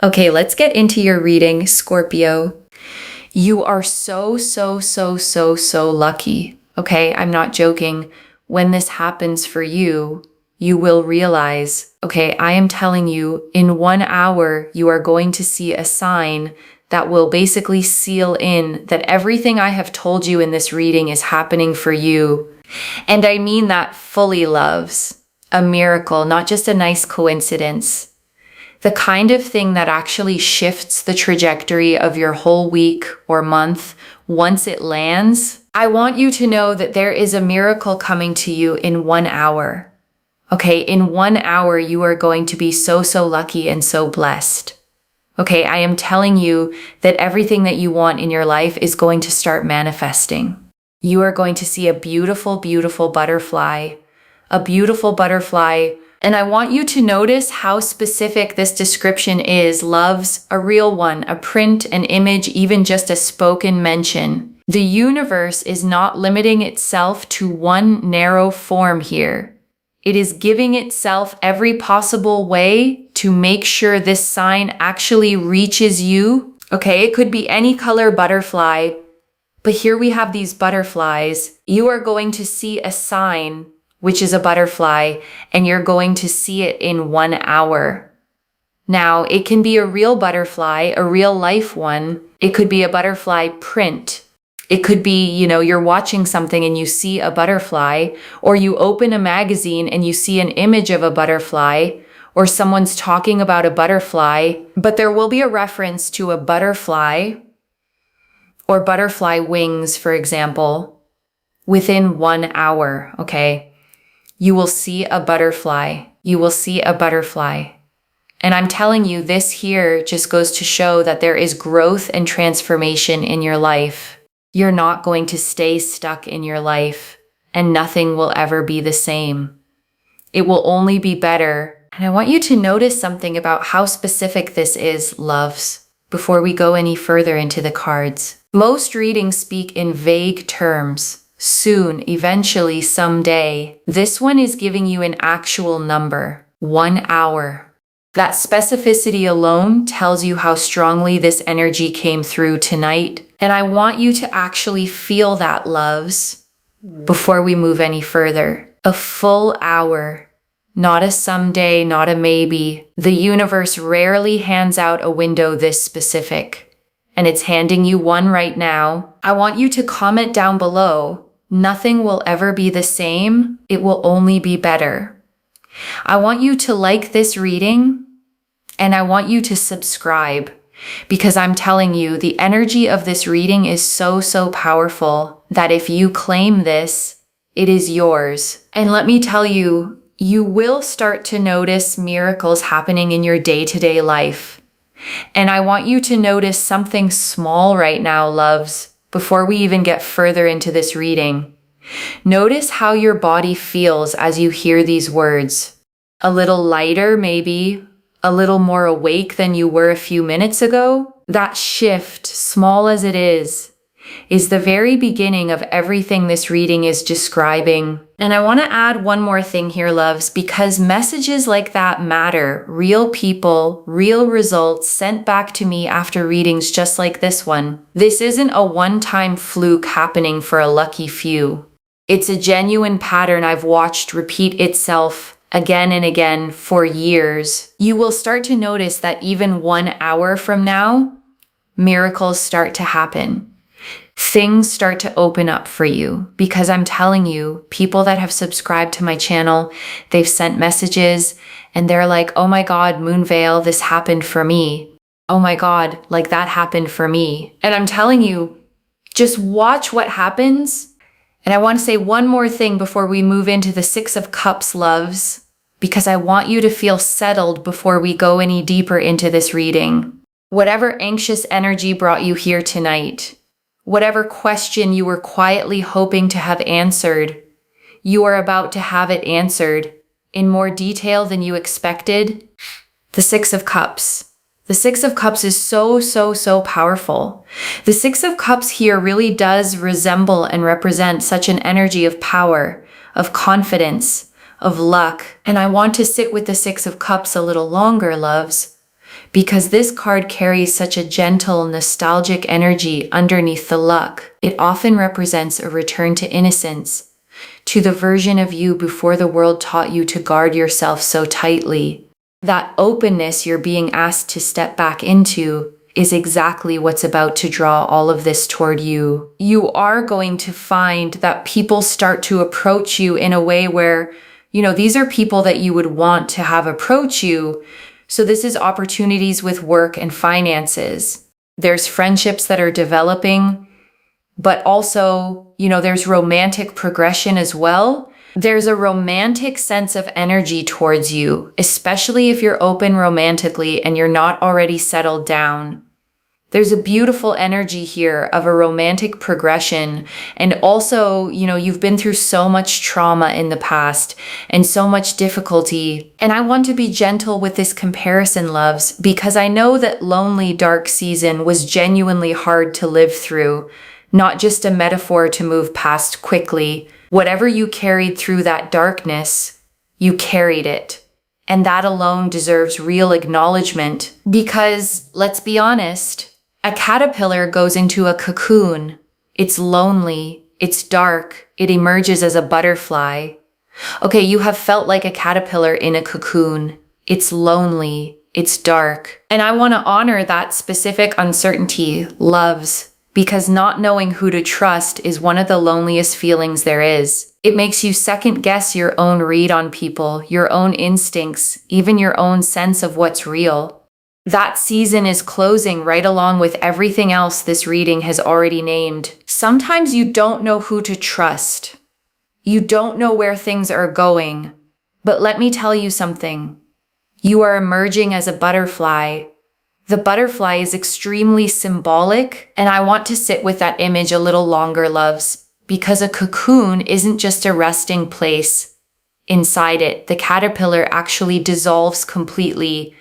Okay, let's get into your reading, Scorpio. You are so lucky. Okay, I'm not joking. When this happens for you, you will realize, okay, I am telling you, in 1 hour, you are going to see a sign that will basically seal in that everything I have told you in this reading is happening for you. And I mean that fully, loves. A miracle, not just a nice coincidence. The kind of thing that actually shifts the trajectory of your whole week or month once it lands. I want you to know that there is a miracle coming to you in 1 hour. Okay, in 1 hour, you are going to be so lucky and so blessed. Okay, I am telling you that everything that you want in your life is going to start manifesting. You are going to see a beautiful butterfly. A beautiful butterfly. And I want you to notice how specific this description is, loves, a real one, a print, an image, even just a spoken mention. The universe is not limiting itself to one narrow form here. It is giving itself every possible way to make sure this sign actually reaches you. Okay, it could be any color butterfly, but here we have these butterflies. You are going to see a sign, which is a butterfly, and you're going to see it in 1 hour. Now, it can be a real butterfly, a real life one. It could be a butterfly print. It could be, you're watching something and you see a butterfly, or you open a magazine and you see an image of a butterfly, or someone's talking about a butterfly, but there will be a reference to a butterfly or butterfly wings, for example, within 1 hour, okay? You will see a butterfly. You will see a butterfly. And I'm telling you, this here just goes to show that there is growth and transformation in your life. You're not going to stay stuck in your life, and nothing will ever be the same. It will only be better. And I want you to notice something about how specific this is, loves, before we go any further into the cards. Most readings speak in vague terms. Soon, eventually, someday. This one is giving you an actual number, 1 hour. That specificity alone tells you how strongly this energy came through tonight. And I want you to actually feel that, loves, before we move any further. A full hour, not a someday, not a maybe. The universe rarely hands out a window this specific, and it's handing you one right now. I want you to comment down below. Nothing will ever be the same. It will only be better. I want you to like this reading, and I want you to subscribe, because I'm telling you, the energy of this reading is so powerful that if you claim this, it is yours. And let me tell you, you will start to notice miracles happening in your day-to-day life. And I want you to notice something small right now, loves. Before we even get further into this reading, notice how your body feels as you hear these words. A little lighter, maybe, a little more awake than you were a few minutes ago. That shift, small as it is the very beginning of everything this reading is describing. And I want to add one more thing here, loves, because messages like that matter. Real people, real results sent back to me after readings just like this one. This isn't a one-time fluke happening for a lucky few. It's a genuine pattern I've watched repeat itself again and again for years. You will start to notice that even 1 hour from now, miracles start to happen. Things start to open up for you, because I'm telling you, people that have subscribed to my channel, they've sent messages and they're like, oh my God, Moonveil, this happened for me. Oh my God, like that happened for me. And I'm telling you, just watch what happens. And I want to say one more thing before we move into the 6 of Cups, loves, because I want you to feel settled before we go any deeper into this reading. Whatever anxious energy brought you here tonight, whatever question you were quietly hoping to have answered, you are about to have it answered in more detail than you expected. The 6 of Cups. The 6 of Cups is so powerful. The 6 of Cups here really does resemble and represent such an energy of power, of confidence, of luck. And I want to sit with the 6 of Cups a little longer, loves, because this card carries such a gentle, nostalgic energy underneath the luck. It often represents a return to innocence, to the version of you before the world taught you to guard yourself so tightly. That openness you're being asked to step back into is exactly what's about to draw all of this toward you. You are going to find that people start to approach you in a way where, these are people that you would want to have approach you. So this is opportunities with work and finances. There's friendships that are developing, but also, there's romantic progression as well. There's a romantic sense of energy towards you, especially if you're open romantically and you're not already settled down. There's a beautiful energy here of a romantic progression. And also, you've been through so much trauma in the past and so much difficulty. And I want to be gentle with this comparison, loves, because I know that lonely, dark season was genuinely hard to live through, not just a metaphor to move past quickly. Whatever you carried through that darkness, you carried it. And that alone deserves real acknowledgement because, let's be honest, a caterpillar goes into a cocoon. It's lonely. It's dark. It emerges as a butterfly. Okay, you have felt like a caterpillar in a cocoon. It's lonely. It's dark. And I want to honor that specific uncertainty, loves, because not knowing who to trust is one of the loneliest feelings there is. It makes you second guess your own read on people, your own instincts, even your own sense of what's real. That season is closing right along with everything else this reading has already named. Sometimes you don't know who to trust. You don't know where things are going. But let me tell you something. You are emerging as a butterfly. The butterfly is extremely symbolic, and I want to sit with that image a little longer, loves, because a cocoon isn't just a resting place. Inside it, the caterpillar actually dissolves completely,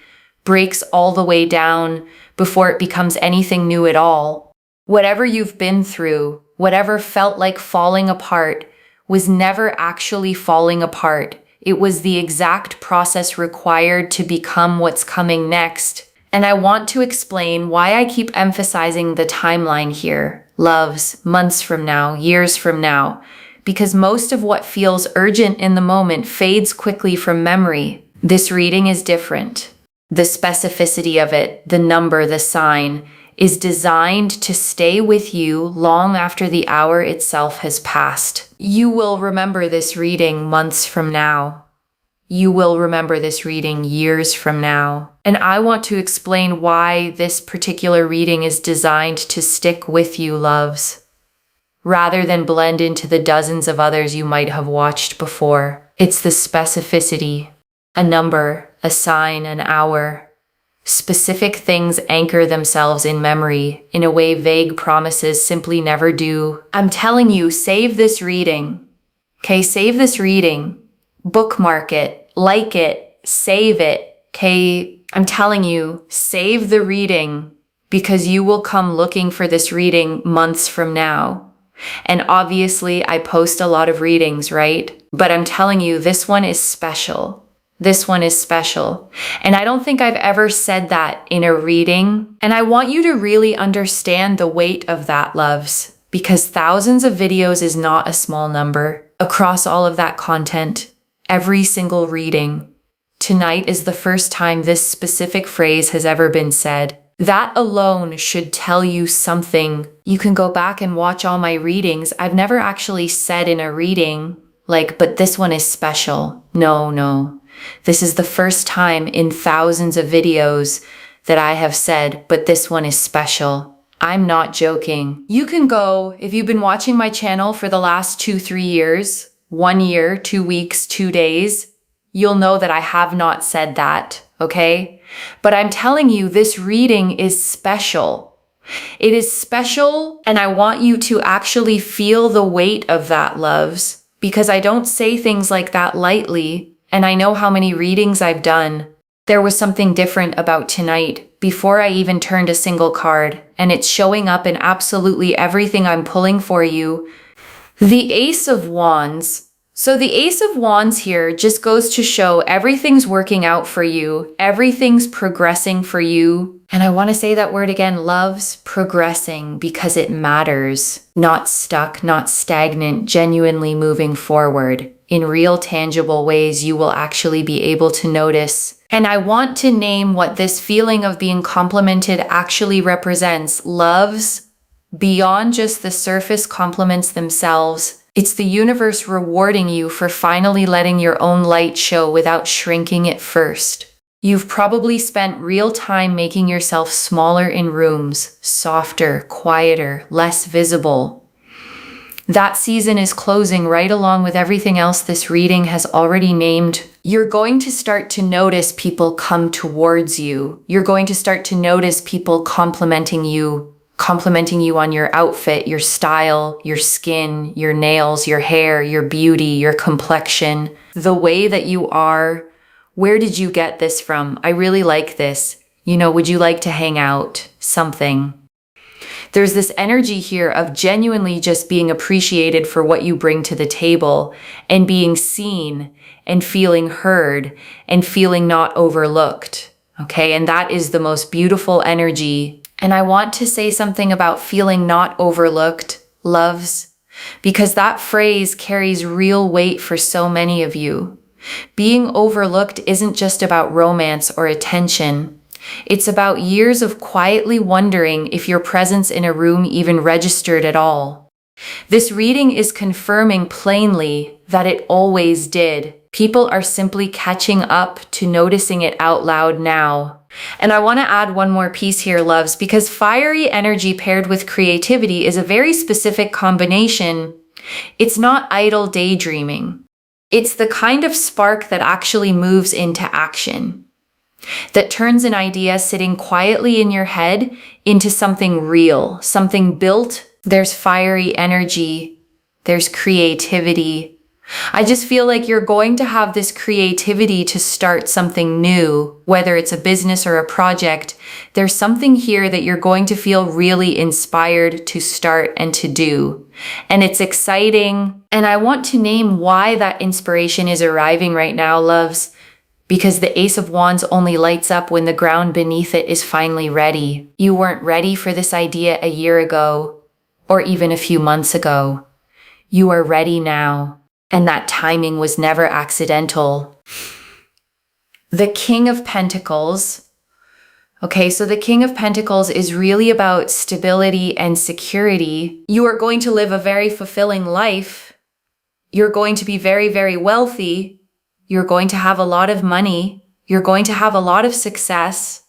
breaks all the way down before it becomes anything new at all. Whatever you've been through, whatever felt like falling apart, was never actually falling apart. It was the exact process required to become what's coming next. And I want to explain why I keep emphasizing the timeline here. Loves, months from now, years from now. Because most of what feels urgent in the moment fades quickly from memory. This reading is different. The specificity of it, the number, the sign, is designed to stay with you long after the hour itself has passed. You will remember this reading months from now. You will remember this reading years from now. And I want to explain why this particular reading is designed to stick with you, loves, rather than blend into the dozens of others you might have watched before. It's the specificity. A number, a sign, an hour. Specific things anchor themselves in memory in a way vague promises simply never do. I'm telling you, save this reading. Okay, save this reading. Bookmark it, like it, save it. Okay, I'm telling you, save the reading because you will come looking for this reading months from now. And obviously, I post a lot of readings, right? But I'm telling you, this one is special. This one is special. And I don't think I've ever said that in a reading. And I want you to really understand the weight of that, loves, because thousands of videos is not a small number. Across all of that content, every single reading, tonight is the first time this specific phrase has ever been said. That alone should tell you something. You can go back and watch all my readings. I've never actually said in a reading, but this one is special. No. This is the first time in thousands of videos that I have said, but this one is special. I'm not joking. You can go, if you've been watching my channel for the last 2-3 years, 1 year, 2 weeks, 2 days, you'll know that I have not said that, okay? But I'm telling you, this reading is special. It is special, and I want you to actually feel the weight of that, loves, because I don't say things like that lightly. And I know how many readings I've done. There was something different about tonight before I even turned a single card, and it's showing up in absolutely everything I'm pulling for you. The Ace of Wands. So the Ace of Wands here just goes to show everything's working out for you. Everything's progressing for you. And I want to say that word again, love's progressing because it matters. Not stuck, not stagnant, genuinely moving forward. In real tangible ways, you will actually be able to notice. And I want to name what this feeling of being complimented actually represents. Love's beyond just the surface compliments themselves. It's the universe rewarding you for finally letting your own light show without shrinking it first. You've probably spent real time making yourself smaller in rooms, softer, quieter, less visible. That season is closing right along with everything else this reading has already named. You're going to start to notice people come towards you. You're going to start to notice people complimenting you on your outfit, your style, your skin, your nails, your hair, your beauty, your complexion, the way that you are. Where did you get this from? I really like this. Would you like to hang out? Something. There's this energy here of genuinely just being appreciated for what you bring to the table and being seen and feeling heard and feeling not overlooked. Okay, and that is the most beautiful energy. And I want to say something about feeling not overlooked, loves, because that phrase carries real weight for so many of you. Being overlooked isn't just about romance or attention. It's about years of quietly wondering if your presence in a room even registered at all. This reading is confirming plainly that it always did. People are simply catching up to noticing it out loud now. And I want to add one more piece here, loves, because fiery energy paired with creativity is a very specific combination. It's not idle daydreaming. It's the kind of spark that actually moves into action, that turns an idea sitting quietly in your head into something real, something built. There's fiery energy. There's creativity. I just feel like you're going to have this creativity to start something new, whether it's a business or a project. There's something here that you're going to feel really inspired to start and to do. And it's exciting. And I want to name why that inspiration is arriving right now, loves, because the Ace of Wands only lights up when the ground beneath it is finally ready. You weren't ready for this idea a year ago, or even a few months ago. You are ready now. And that timing was never accidental. The King of Pentacles. Okay, so the King of Pentacles is really about stability and security. You are going to live a very fulfilling life. You're going to be very, very wealthy. You're going to have a lot of money. You're going to have a lot of success.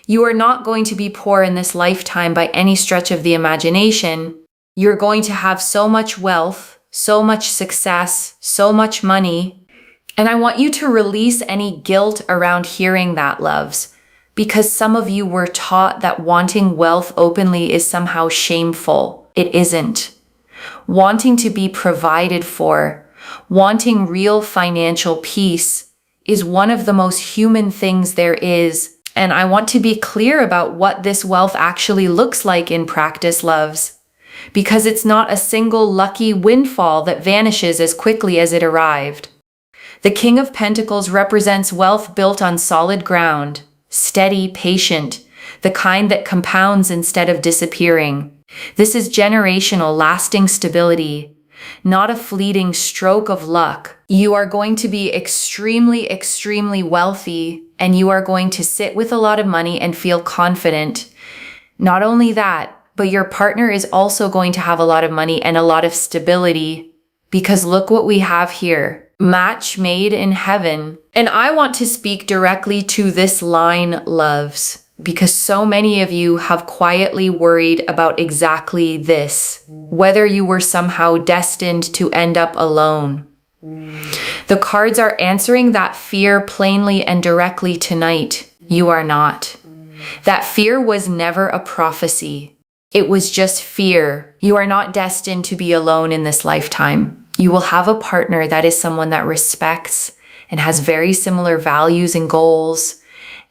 You are not going to be poor in this lifetime by any stretch of the imagination. You're going to have so much wealth, so much success, so much money. And I want you to release any guilt around hearing that, loves, because some of you were taught that wanting wealth openly is somehow shameful. It isn't. Wanting to be provided for, wanting real financial peace is one of the most human things there is. And I want to be clear about what this wealth actually looks like in practice, loves, because it's not a single lucky windfall that vanishes as quickly as it arrived. The King of Pentacles represents wealth built on solid ground, steady, patient, the kind that compounds instead of disappearing. This is generational, lasting stability, not a fleeting stroke of luck. You are going to be extremely, extremely wealthy, and you are going to sit with a lot of money and feel confident. Not only that, but your partner is also going to have a lot of money and a lot of stability, because look what we have here. Match made in heaven. And I want to speak directly to this line, loves, because so many of you have quietly worried about exactly this, whether you were somehow destined to end up alone. The cards are answering that fear plainly and directly tonight. You are not. That fear was never a prophecy. It was just fear. You are not destined to be alone in this lifetime. You will have a partner that is someone that respects and has very similar values and goals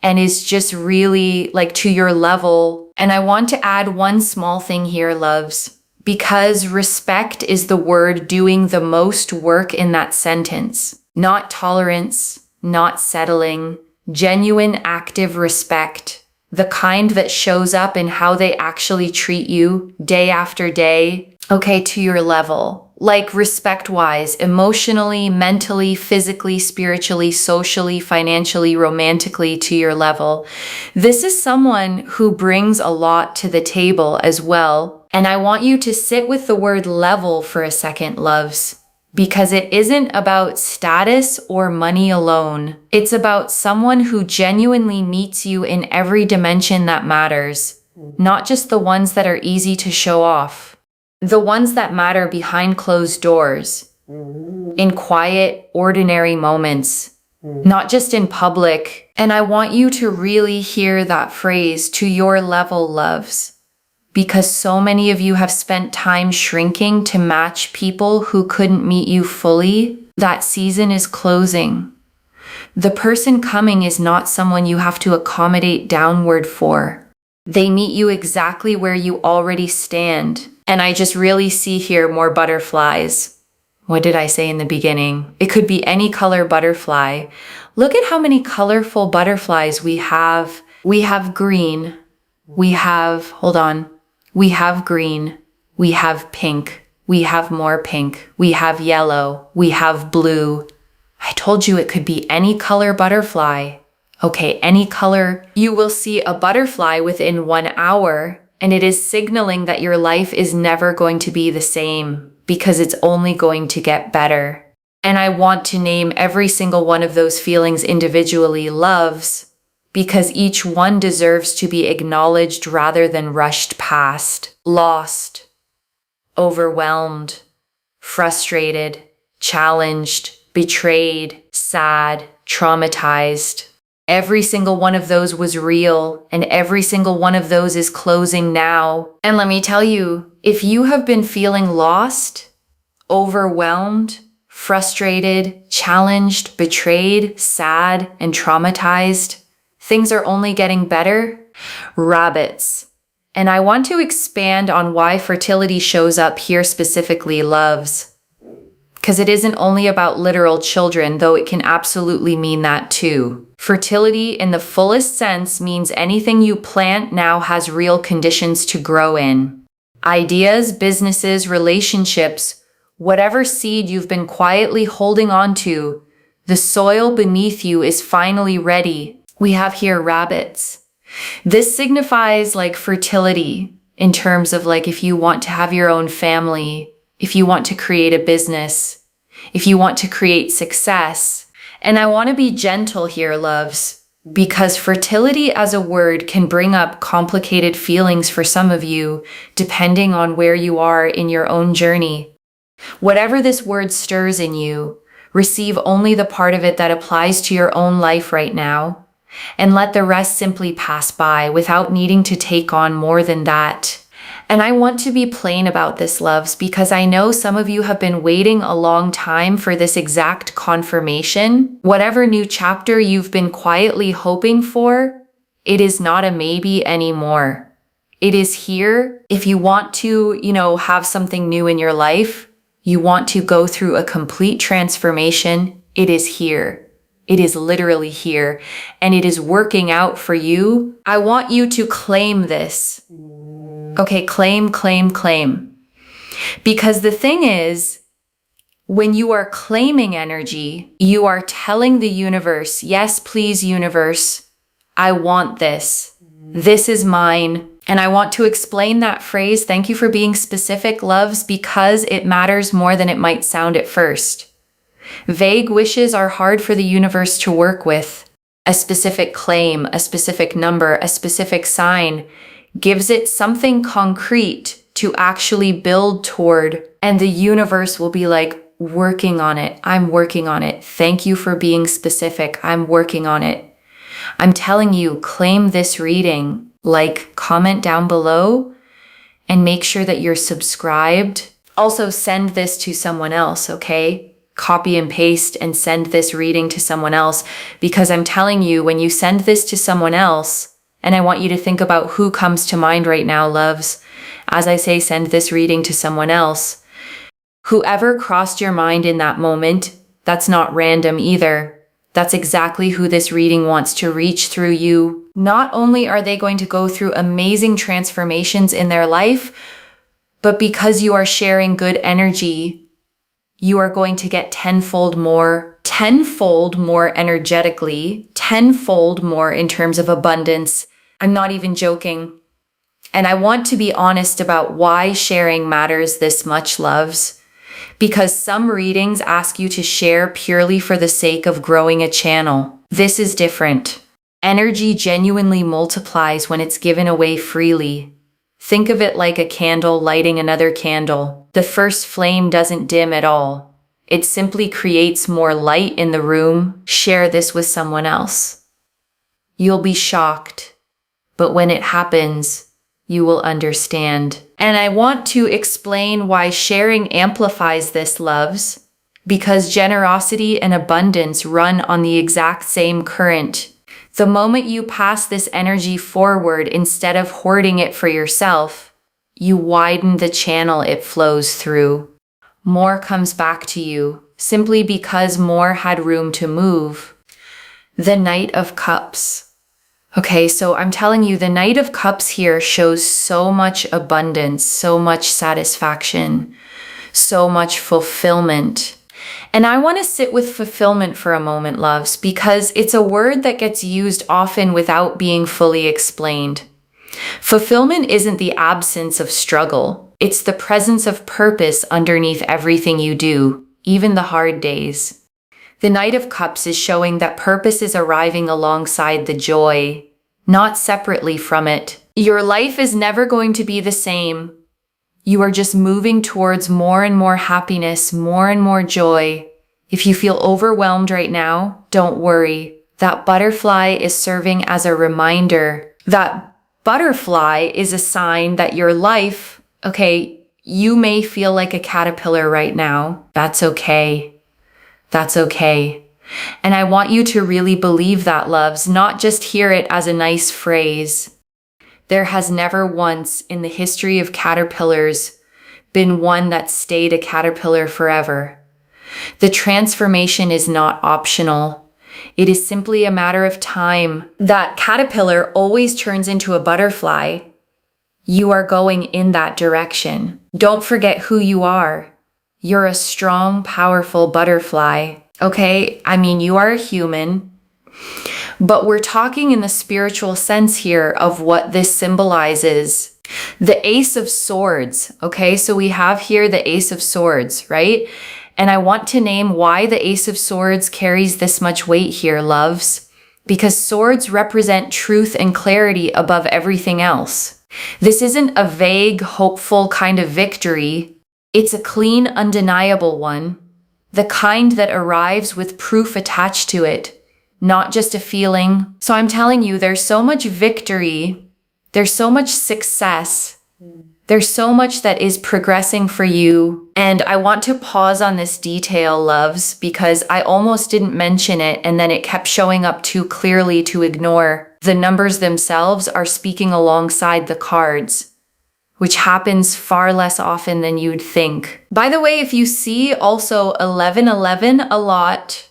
and is just really like to your level. And I want to add one small thing here, loves, because respect is the word doing the most work in that sentence. Not tolerance, not settling, genuine active respect. The kind that shows up in how they actually treat you day after day, okay, to your level. Like respect-wise, emotionally, mentally, physically, spiritually, socially, financially, romantically to your level. This is someone who brings a lot to the table as well. And I want you to sit with the word level for a second, loves, because it isn't about status or money alone. It's about someone who genuinely meets you in every dimension that matters, not just the ones that are easy to show off. The ones that matter behind closed doors, in quiet, ordinary moments, not just in public. And I want you to really hear that phrase, to your level, loves, because so many of you have spent time shrinking to match people who couldn't meet you fully. That season is closing. The person coming is not someone you have to accommodate downward for. They meet you exactly where you already stand. And I just really see here more butterflies. What did I say in the beginning? It could be any color butterfly. Look at how many colorful butterflies we have. We have green. We have green. We have pink. We have more pink. We have yellow. We have blue. I told you it could be any color butterfly. Okay, any color. You will see a butterfly within 1 hour. And it is signaling that your life is never going to be the same because it's only going to get better. And I want to name every single one of those feelings individually, loves, because each one deserves to be acknowledged rather than rushed past. Lost, overwhelmed, frustrated, challenged, betrayed, sad, traumatized. Every single one of those was real, and every single one of those is closing now. And let me tell you, if you have been feeling lost, overwhelmed, frustrated, challenged, betrayed, sad, and traumatized, things are only getting better. Rabbits. And I want to expand on why fertility shows up here specifically, loves. Because it isn't only about literal children, though it can absolutely mean that too. Fertility in the fullest sense means anything you plant now has real conditions to grow in. Ideas, businesses, relationships, whatever seed you've been quietly holding on to, the soil beneath you is finally ready. We have here rabbits. This signifies like fertility in terms of like if you want to have your own family, if you want to create a business, if you want to create success. And I want to be gentle here, loves, because fertility as a word can bring up complicated feelings for some of you, depending on where you are in your own journey. Whatever this word stirs in you, receive only the part of it that applies to your own life right now, and let the rest simply pass by without needing to take on more than that. And I want to be plain about this, loves, because I know some of you have been waiting a long time for this exact confirmation. Whatever new chapter you've been quietly hoping for, it is not a maybe anymore. It is here. If you want to, have something new in your life, you want to go through a complete transformation, it is here. It is literally here, and it is working out for you. I want you to claim this. Okay, claim. Because the thing is, when you are claiming energy, you are telling the universe, yes, please, universe, I want this. This is mine. And I want to explain that phrase. Thank you for being specific, loves, because it matters more than it might sound at first. Vague wishes are hard for the universe to work with. A specific claim, a specific number, a specific sign gives it something concrete to actually build toward. And the universe will be like, working on it. I'm working on it. Thank you for being specific. I'm working on it. I'm telling you, claim this reading. Like, comment down below and make sure that you're subscribed. Also send this to someone else, okay? Copy and paste and send this reading to someone else, because I'm telling you, when you send this to someone else, And I want you to think about who comes to mind right now, loves. As I say, send this reading to someone else. Whoever crossed your mind in that moment, that's not random either. That's exactly who this reading wants to reach through you. Not only are they going to go through amazing transformations in their life, but because you are sharing good energy, you are going to get tenfold more energetically, tenfold more in terms of abundance. I'm not even joking. And I want to be honest about why sharing matters this much, loves. Because some readings ask you to share purely for the sake of growing a channel. This is different. Energy genuinely multiplies when it's given away freely. Think of it like a candle lighting another candle. The first flame doesn't dim at all. It simply creates more light in the room. Share this with someone else. You'll be shocked, but when it happens, you will understand. And I want to explain why sharing amplifies this, loves, because generosity and abundance run on the exact same current. The moment you pass this energy forward instead of hoarding it for yourself, you widen the channel it flows through. More comes back to you, simply because more had room to move. The Knight of Cups. Okay, so I'm telling you, the Knight of Cups here shows so much abundance, so much satisfaction, so much fulfillment. And I want to sit with fulfillment for a moment, loves, because it's a word that gets used often without being fully explained. Fulfillment isn't the absence of struggle. It's the presence of purpose underneath everything you do, even the hard days. The Knight of Cups is showing that purpose is arriving alongside the joy, not separately from it. Your life is never going to be the same. You are just moving towards more and more happiness, more and more joy. If you feel overwhelmed right now, don't worry. That butterfly is serving as a reminder. That butterfly is a sign that your life, okay, you may feel like a caterpillar right now. That's okay. That's okay. And I want you to really believe that, loves, not just hear it as a nice phrase. There has never once in the history of caterpillars been one that stayed a caterpillar forever. The transformation is not optional. It is simply a matter of time. That caterpillar always turns into a butterfly. You are going in that direction. Don't forget who you are. You're a strong, powerful butterfly. Okay, I mean, you are a human, but we're talking in the spiritual sense here of what this symbolizes. The Ace of Swords, okay? So we have here the Ace of Swords, right? And I want to name why the Ace of Swords carries this much weight here, loves, because swords represent truth and clarity above everything else. This isn't a vague, hopeful kind of victory. It's a clean, undeniable one. The kind that arrives with proof attached to it, not just a feeling. So I'm telling you, there's so much victory. There's so much success. There's so much that is progressing for you. And I want to pause on this detail, loves, because I almost didn't mention it and then it kept showing up too clearly to ignore. The numbers themselves are speaking alongside the cards, which happens far less often than you'd think. By the way, if you see also 1111 a lot,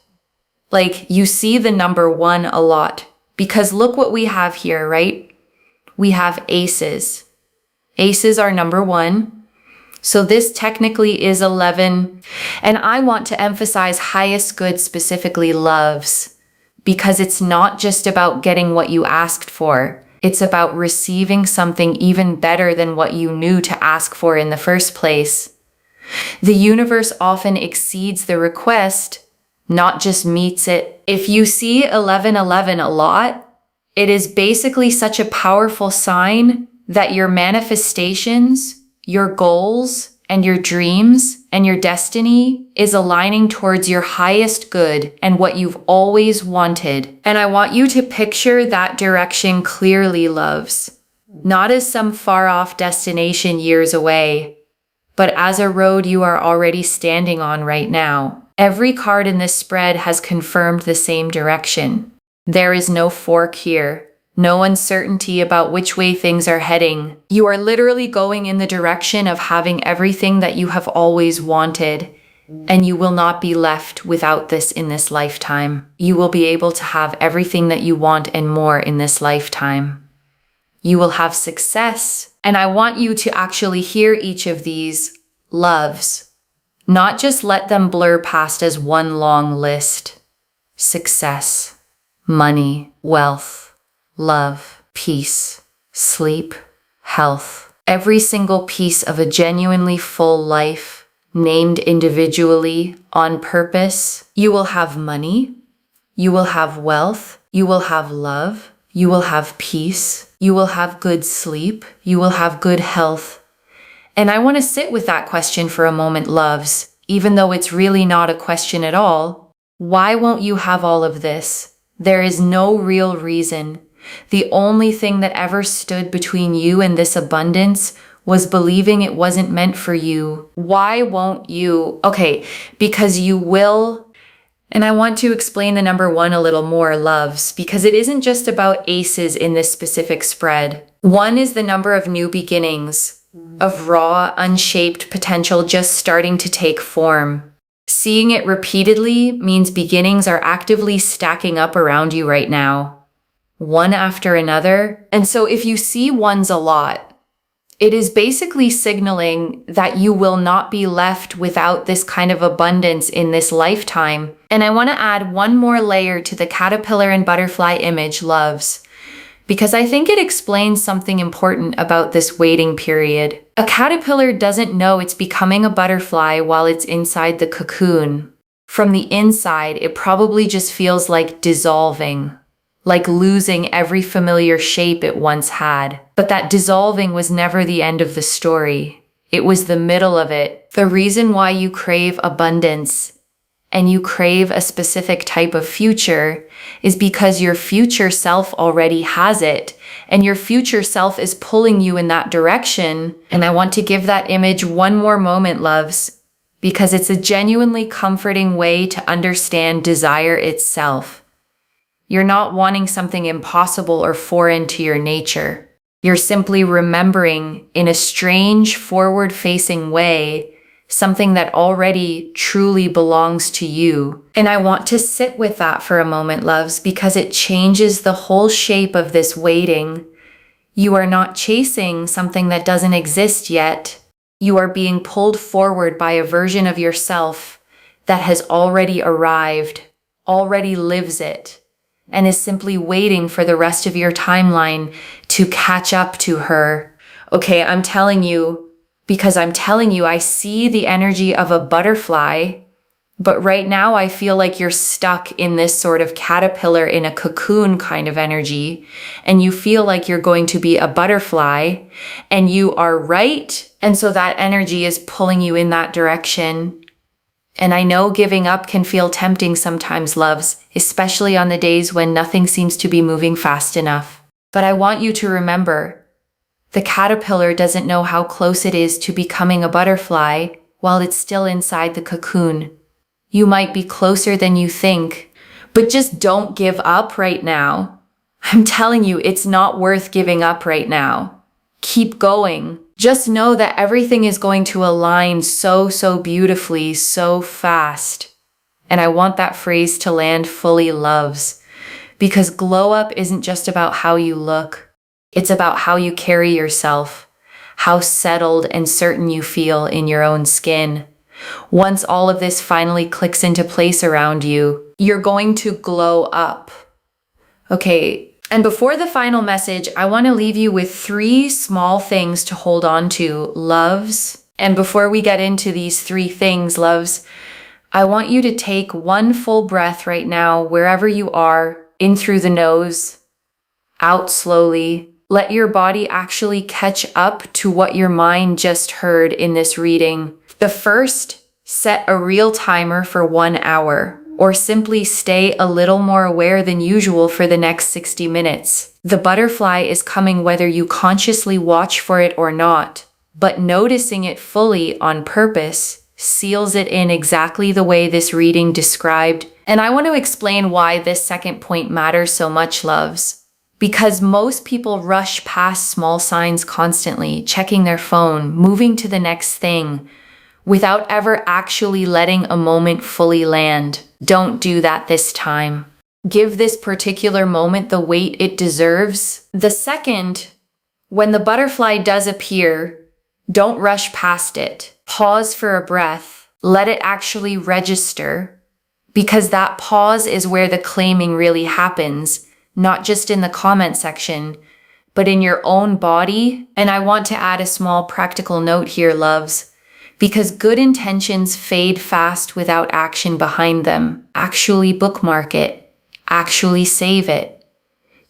like you see the number 1 a lot, because look what we have here, right? We have aces. Aces are number 1. So this technically is 11. And I want to emphasize highest good, specifically, loves, because it's not just about getting what you asked for. It's about receiving something even better than what you knew to ask for in the first place. The universe often exceeds the request, not just meets it. If you see 1111 a lot, it is basically such a powerful sign that your manifestations, your goals, and your dreams and your destiny is aligning towards your highest good and what you've always wanted. And I want you to picture that direction clearly, loves, not as some far off destination years away, but as a road you are already standing on right now. Every card in this spread has confirmed the same direction. There is no fork here, no uncertainty about which way things are heading. You are literally going in the direction of having everything that you have always wanted, and you will not be left without this in this lifetime. You will be able to have everything that you want and more in this lifetime. You will have success, and I want you to actually hear each of these loves, not just let them blur past as one long list. Success, money, wealth, love, peace, sleep, health. Every single piece of a genuinely full life, named individually, on purpose. You will have money, you will have wealth, you will have love, you will have peace, you will have good sleep, you will have good health. And I want to sit with that question for a moment, loves, even though it's really not a question at all. Why won't you have all of this? There is no real reason. The only thing that ever stood between you and this abundance was believing it wasn't meant for you. Why won't you? Okay, because you will. And I want to explain the number one a little more, loves, because it isn't just about aces in this specific spread. One is the number of new beginnings, of raw, unshaped potential just starting to take form. Seeing it repeatedly means beginnings are actively stacking up around you right now, one after another. And so if you see ones a lot, it is basically signaling that you will not be left without this kind of abundance in this lifetime. And I want to add one more layer to the caterpillar and butterfly image, loves, because I think it explains something important about this waiting period. A caterpillar doesn't know it's becoming a butterfly while it's inside the cocoon. From the inside, it probably just feels like dissolving, like losing every familiar shape it once had. But that dissolving was never the end of the story. It was the middle of it. The reason why you crave abundance and you crave a specific type of future is because your future self already has it, and your future self is pulling you in that direction. And I want to give that image one more moment, loves, because it's a genuinely comforting way to understand desire itself. You're not wanting something impossible or foreign to your nature. You're simply remembering in a strange, forward-facing way something that already truly belongs to you. And I want to sit with that for a moment, loves, because it changes the whole shape of this waiting. You are not chasing something that doesn't exist yet. You are being pulled forward by a version of yourself that has already arrived, already lives it, and is simply waiting for the rest of your timeline to catch up to her. Okay, I'm telling you, because I'm telling you, I see the energy of a butterfly, but right now I feel like you're stuck in this sort of caterpillar in a cocoon kind of energy, and you feel like you're going to be a butterfly, and you are right. And so that energy is pulling you in that direction. And I know giving up can feel tempting sometimes, loves, especially on the days when nothing seems to be moving fast enough. But I want you to remember, the caterpillar doesn't know how close it is to becoming a butterfly while it's still inside the cocoon. You might be closer than you think, but just don't give up right now. I'm telling you, it's not worth giving up right now. Keep going. Just know that everything is going to align so beautifully, so fast. And I want that phrase to land fully, loves, because glow up isn't just about how you look. It's about how you carry yourself, how settled and certain you feel in your own skin. Once all of this finally clicks into place around you, you're going to glow up. Okay, and before the final message, I want to leave you with 3 small things to hold on to, loves. And before we get into these 3 things, loves, I want you to take one full breath right now, wherever you are, in through the nose, out slowly. Let your body actually catch up to what your mind just heard in this reading. The first, set a real timer for 1 hour, or simply stay a little more aware than usual for the next 60 minutes. The butterfly is coming whether you consciously watch for it or not, but noticing it fully on purpose seals it in exactly the way this reading described. And I want to explain why this second point matters so much, loves. Because most people rush past small signs constantly, checking their phone, moving to the next thing, without ever actually letting a moment fully land. Don't do that this time. Give this particular moment the weight it deserves. The second, when the butterfly does appear, don't rush past it. Pause for a breath. Let it actually register, because that pause is where the claiming really happens, not just in the comment section, but in your own body. And I want to add a small practical note here, loves, because good intentions fade fast without action behind them. Actually bookmark it. Actually save it.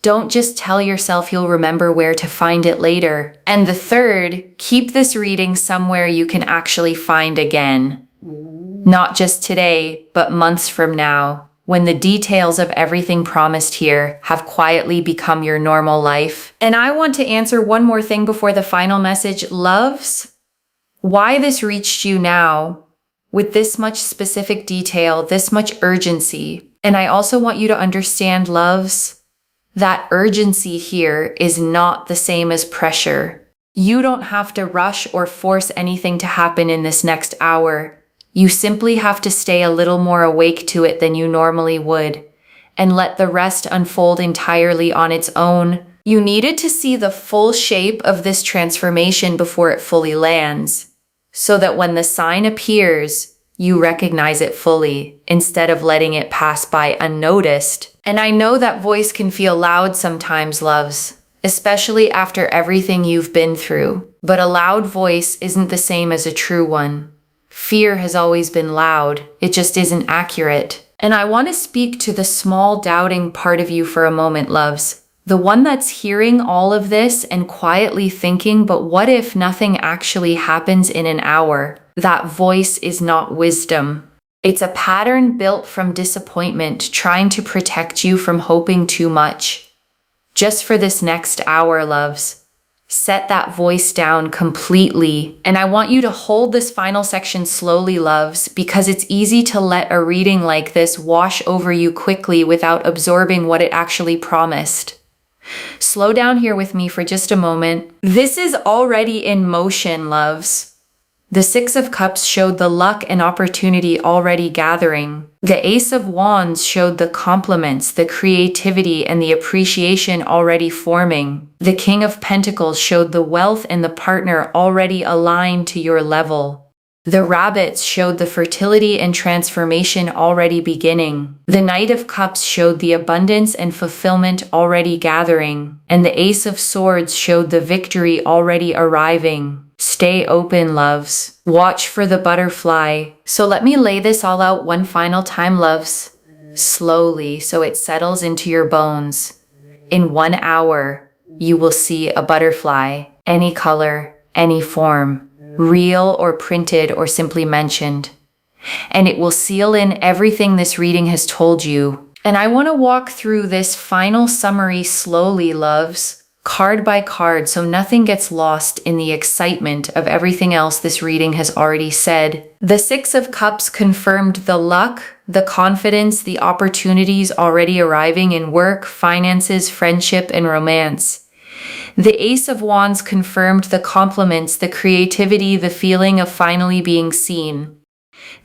Don't just tell yourself you'll remember where to find it later. And the third, keep this reading somewhere you can actually find again. Not just today, but months from now, when the details of everything promised here have quietly become your normal life. And I want to answer one more thing before the final message, loves. Why this reached you now, with this much specific detail, this much urgency. And I also want you to understand, loves, that urgency here is not the same as pressure. You don't have to rush or force anything to happen in this next hour. You simply have to stay a little more awake to it than you normally would, and let the rest unfold entirely on its own. You needed to see the full shape of this transformation before it fully lands, so that when the sign appears, you recognize it fully, instead of letting it pass by unnoticed. And I know that voice can feel loud sometimes, loves, especially after everything you've been through. But a loud voice isn't the same as a true one. Fear has always been loud, it just isn't accurate. And I want to speak to the small doubting part of you for a moment, loves. The one that's hearing all of this and quietly thinking, but what if nothing actually happens in an hour? That voice is not wisdom. It's a pattern built from disappointment, trying to protect you from hoping too much. Just for this next hour, loves. Set that voice down completely. And I want you to hold this final section slowly, loves, because it's easy to let a reading like this wash over you quickly without absorbing what it actually promised. Slow down here with me for just a moment. This is already in motion, loves. The Six of Cups showed the luck and opportunity already gathering. The Ace of Wands showed the compliments, the creativity, and the appreciation already forming. The King of Pentacles showed the wealth and the partner already aligned to your level. The Rabbits showed the fertility and transformation already beginning. The Knight of Cups showed the abundance and fulfillment already gathering. And the Ace of Swords showed the victory already arriving. Stay open, loves. Watch for the butterfly. So let me lay this all out one final time, loves. Slowly, so it settles into your bones. In 1 hour, you will see a butterfly. Any color, any form. Real or printed or simply mentioned. And it will seal in everything this reading has told you. And I want to walk through this final summary slowly, loves. Card by card, so nothing gets lost in the excitement of everything else this reading has already said. The Six of Cups confirmed the luck, the confidence, the opportunities already arriving in work, finances, friendship, and romance. The Ace of Wands confirmed the compliments, the creativity, the feeling of finally being seen.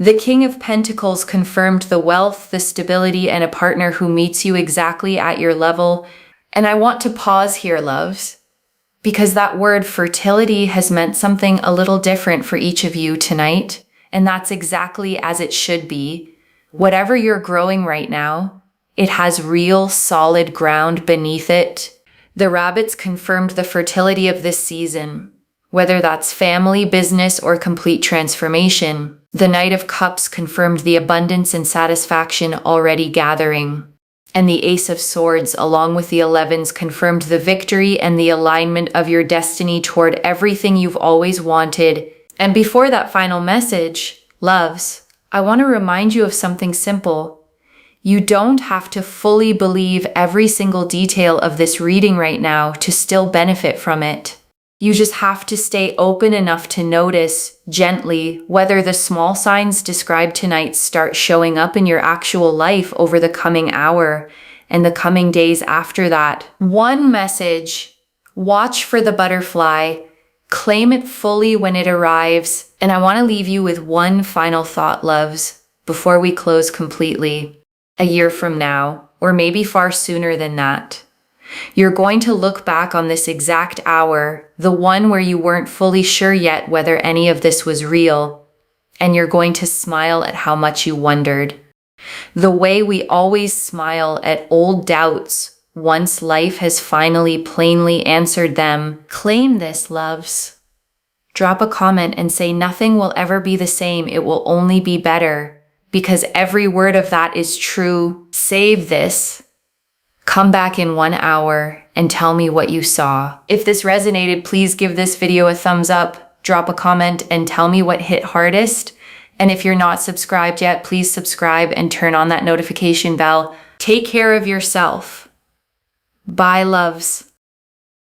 The King of Pentacles confirmed the wealth, the stability, and a partner who meets you exactly at your level. And I want to pause here, loves, because that word fertility has meant something a little different for each of you tonight, and that's exactly as it should be. Whatever you're growing right now, it has real, solid ground beneath it. The Rabbits confirmed the fertility of this season, whether that's family, business, or complete transformation. The Knight of Cups confirmed the abundance and satisfaction already gathering. And the Ace of Swords, along with the 11s, confirmed the victory and the alignment of your destiny toward everything you've always wanted. And before that final message, loves, I want to remind you of something simple. You don't have to fully believe every single detail of this reading right now to still benefit from it. You just have to stay open enough to notice, gently, whether the small signs described tonight start showing up in your actual life over the coming hour. and the coming days after that. One message: watch for the butterfly, claim it fully when it arrives. And I want to leave you with one final thought, loves, before we close completely. A year from now, or maybe far sooner than that, you're going to look back on this exact hour, the one where you weren't fully sure yet whether any of this was real, and you're going to smile at how much you wondered. The way we always smile at old doubts once life has finally plainly answered them. Claim this, loves. Drop a comment and say nothing will ever be the same, it will only be better, because every word of that is true. Save this. Come back in 1 hour and tell me what you saw. If this resonated, please give this video a thumbs up, drop a comment, and tell me what hit hardest. And if you're not subscribed yet, please subscribe and turn on that notification bell. Take care of yourself. Bye, loves.